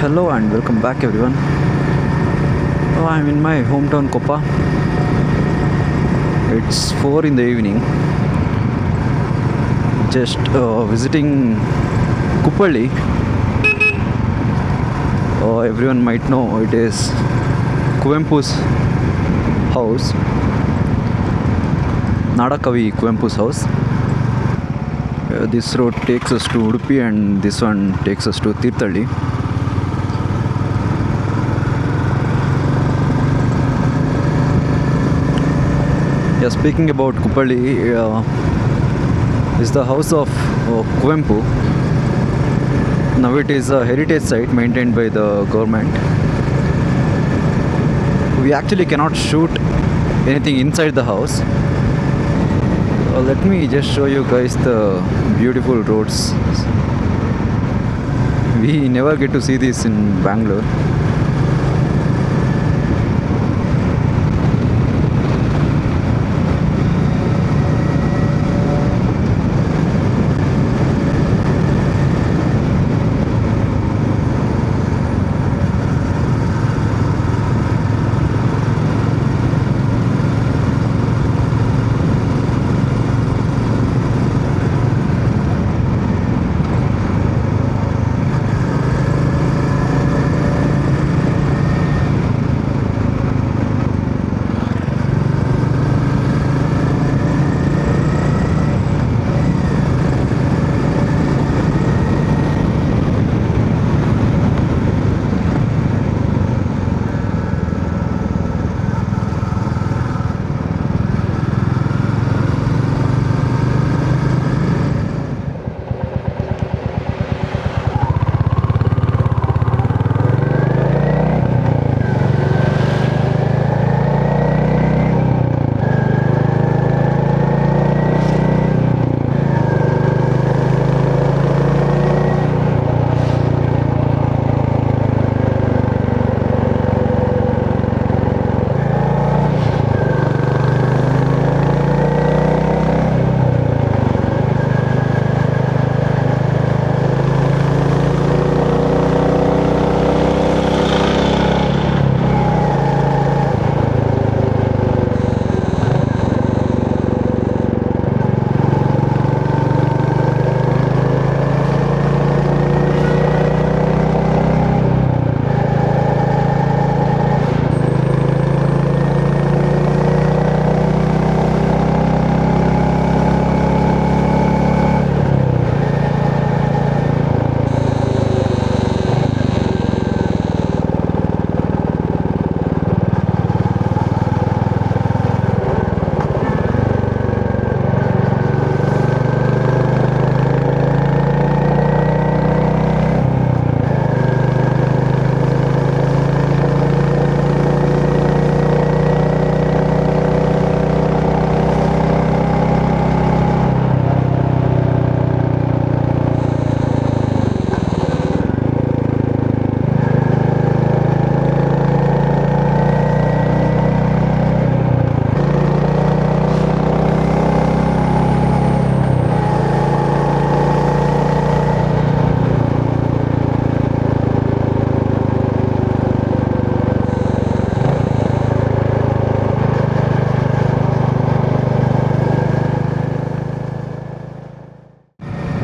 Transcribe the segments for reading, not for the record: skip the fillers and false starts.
Hello and welcome back everyone. I'm in my hometown Koppa. It's 4 in the evening. Just visiting Kuppali. Everyone might know it is Kuvempu's house. Nadakavi Kuvempu's house. This road takes us to Udupi and this one takes us to Tirthalli. Yeah, speaking about Kuppali, is the house of Kuvempu. Now it is a heritage site maintained by the government. We actually cannot shoot anything inside the house. Let me just show you guys the beautiful roads. We never get to see this in Bangalore.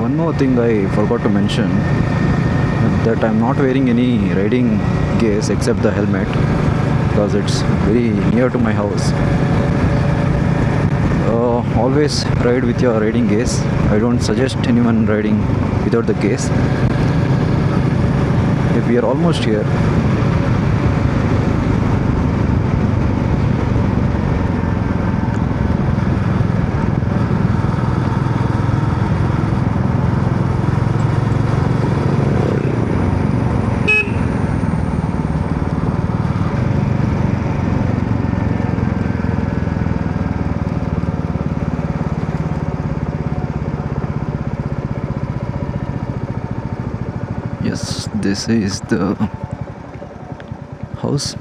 One more thing I forgot to mention, that I'm not wearing any riding gears except the helmet because it's very near to my house. Always ride with your riding gears. I don't suggest anyone riding without the gears. If we are almost here. Yes, this is the house.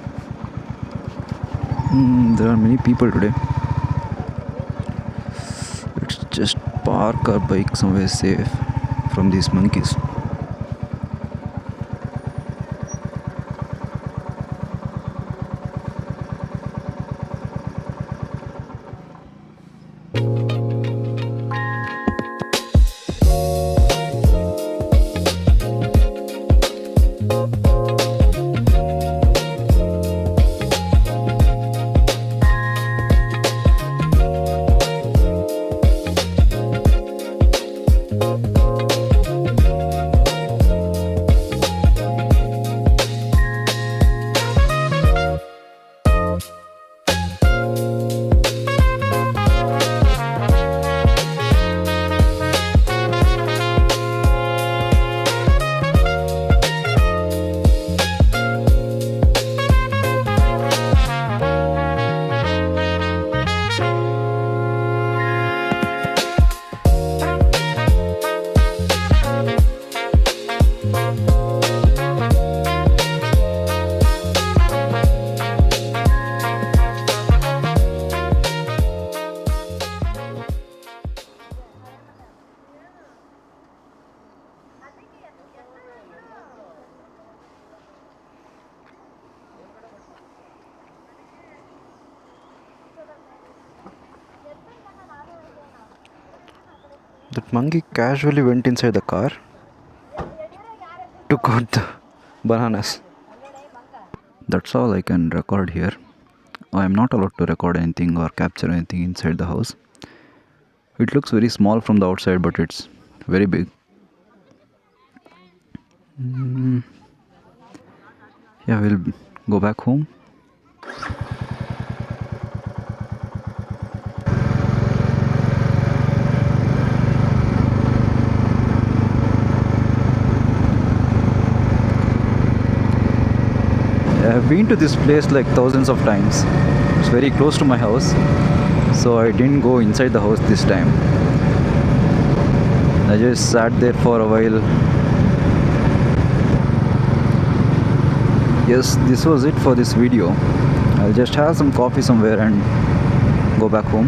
There are many people today. Let's just park our bike somewhere safe from these monkeys. That monkey casually went inside the car, took out the bananas. That's all I can record here. I am not allowed to record anything or capture anything inside the house. It looks very small from the outside, but it's very big. Yeah, we'll go back home. I've been to this place like thousands of times. It's very close to my house, so I didn't go inside the house this time. I just sat there for a while. Yes, this was it for this video. I'll just have some coffee somewhere and go back home.